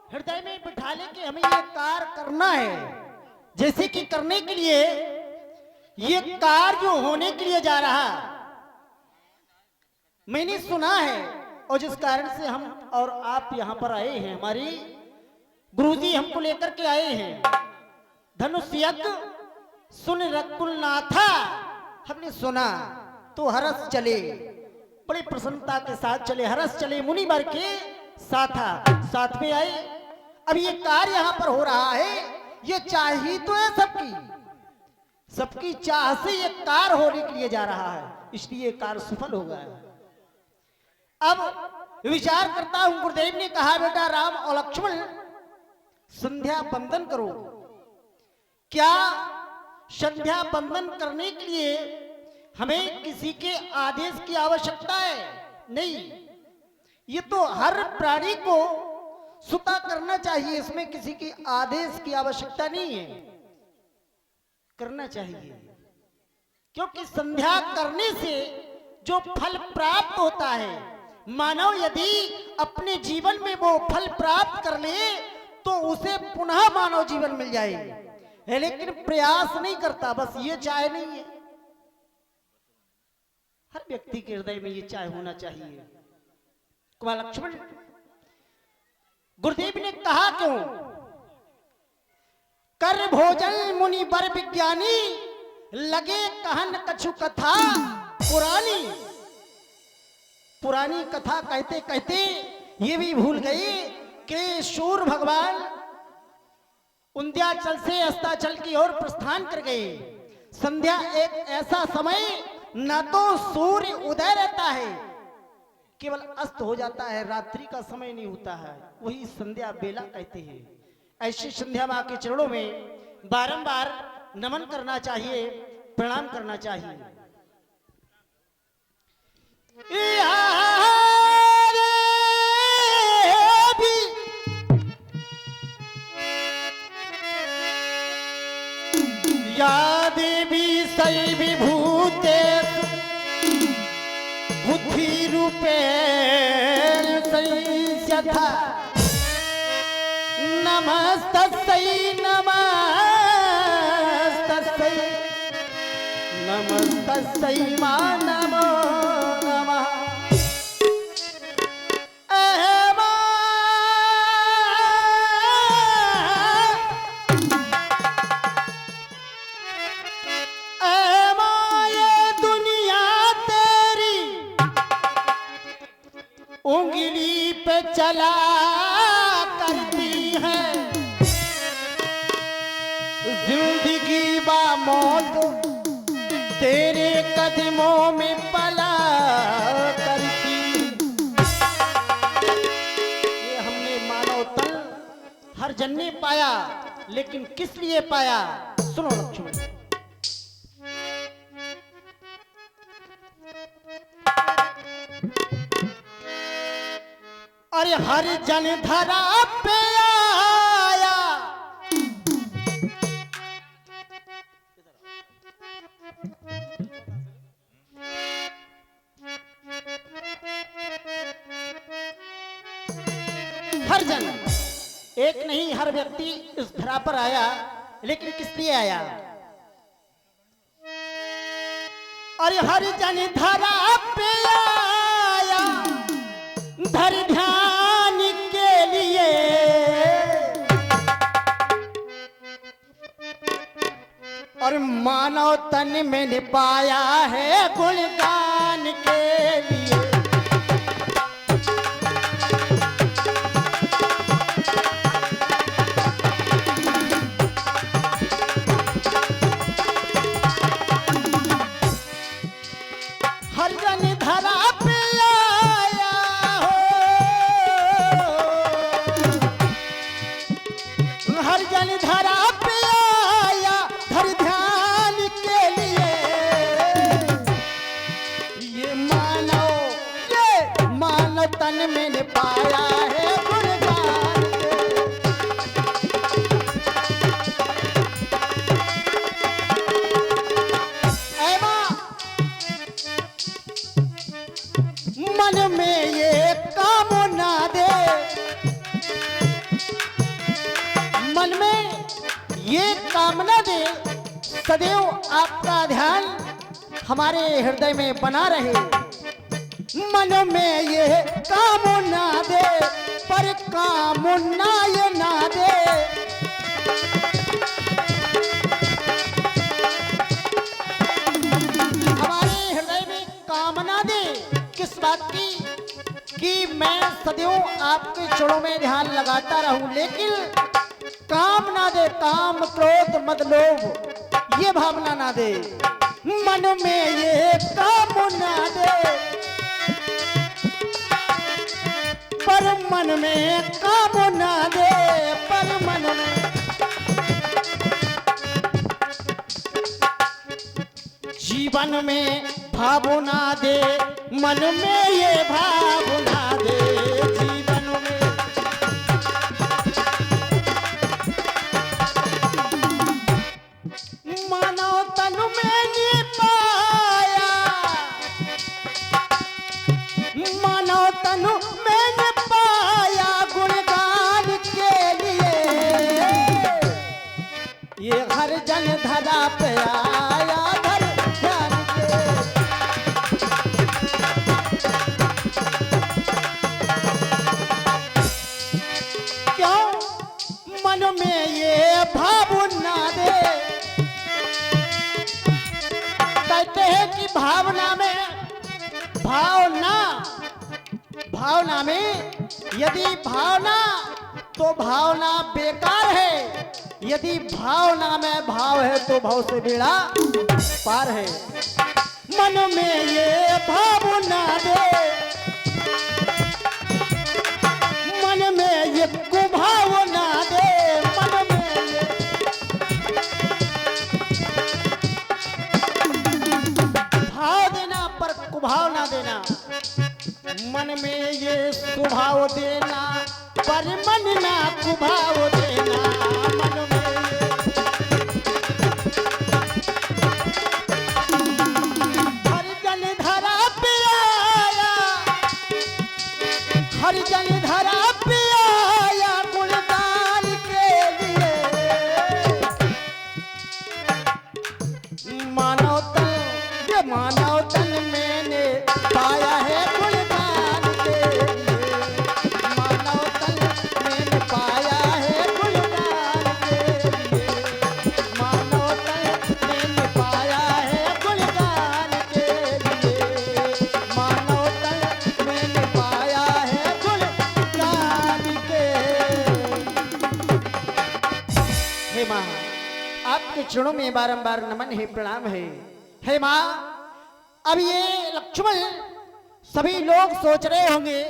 हृदय में बिठा ले कि हमें ये कार्य करना है। जैसे कि करने के लिए ये कार्य जो होने के लिए जा रहा, मैंने सुना है और जिस कारण से हम और आप यहाँ पर आए हैं, हमारी गुरुजी हमको लेकर के आए हैं। धनुष यज्ञ सुन रकुलनाथा, हमने सुना तो हरस चले, बड़ी प्रसन्नता के साथ चले, हरस चले मुनि वर के साथ में आए। अब ये कार्य यहाँ पर हो रहा है, ये चाह ही तो है सबकी चाह से ये कार्य होने के लिए जा रहा है, इसलिए कार्य सफल हो गया। अब विचार करता हूं, गुरुदेव ने कहा बेटा राम और लक्ष्मण संध्या बंदन करो। क्या संध्या बंदन करने के लिए हमें किसी के आदेश की आवश्यकता है? नहीं, ये तो हर प्राणी को सुता करना चाहिए, इसमें किसी की आदेश की आवश्यकता नहीं है, करना चाहिए। क्योंकि संध्या करने से जो फल प्राप्त होता है, मानव यदि अपने जीवन में वो फल प्राप्त कर ले तो उसे पुनः मानव जीवन मिल जाए, लेकिन प्रयास नहीं करता, बस ये चाहे नहीं है। हर व्यक्ति के हृदय में ये चाहे होना चाहिए। कुमार लक्ष्मण, गुरुदेव ने कहा क्यों? कर भोजन मुनि वर विज्ञानी, लगे कहन कछु कथा पुरानी कथा कहते कहते ये भी भूल गई कि सूर्य भगवान उंध्याचल से अस्ताचल की ओर प्रस्थान कर गए। संध्या एक ऐसा समय, न तो सूर्य उदय रहता है, केवल अस्त हो जाता है, रात्रि का समय नहीं होता है, वही संध्या बेला कहते हैं। ऐसी संध्या मां के चरणों में बारंबार नमन करना चाहिए, प्रणाम करना चाहिए। या देवी सै विभूते बुद्धि रूपेण संस्यथा, नमस्तस्यै मा नमो नमः। उंगली पे चला करती है, जिंदगी बा मौत तेरे कदमों में पला करती। ये हमने मानव तन हर जन ने पाया, लेकिन किस लिए पाया? सुनो लक्ष्मण, अरे हर जन धरा पे आया, हर जन, एक नहीं, हर व्यक्ति इस धरा पर आया, लेकिन किस लिए आया? अरे हर जन धरा पे आया, धर ध्यान के लिए, और मानव तन में पाया है गुणगान के लिए। हर जन धरा पे आया हो, हर जन धरा पे आया, धर ध्यान के लिए। ये मानव तन में पाया है गुणगान मन में ये कामना दे, ये कामना दे सदैव आपका ध्यान हमारे हृदय में बना रहे। मन में ये कामना दे पर कामना ये ना दे। हमारे हृदय में कामना दे किस बात की कि मैं सदैव आपके चरणों में ध्यान लगाता रहूं, लेकिन काम ना दे, काम क्रोध मद लोभ ये भावना ना दे। मन में ये काम ना दे पर मन में काम ना दे, पर मन में जीवन में भावना दे, मन में ये भावना दे। जीवन में मानव तन में नहीं पाया, मानव तन में नहीं पाया गुणगान के लिए। ये हर जन धरा पे आया धर ध्यान के। क्यों मन में ये भावना दे। कहते हैं कि भावना में भावना में यदि भावना तो भावना बेकार है, यदि भावना में भाव है तो भाव से बेड़ा पार है। मन में ये भावना दे, मन में ये कुभावना दे, मन में ये भाव देना पर कुभाव ना देना। मन में ये स्वभाव देना पर मन ना कुभाव देना। मन में हर जन धरा पे आया, हर जन धरा पे आया गुणगान के लिए। मानव तन, ये मानव तन मैंने पाया है गुणगान के लिए। मानव तन मैंने पाया है गुणगान के लिए। मानव तन मैंने पाया है गुणगान के लिए। मानव तन मैंने पाया है गुणगान के। हे माँ, आपके चरणों में बारंबार नमन है, प्रणाम है। हे माँ, अब ये लक्ष्मण सभी लोग सोच रहे होंगे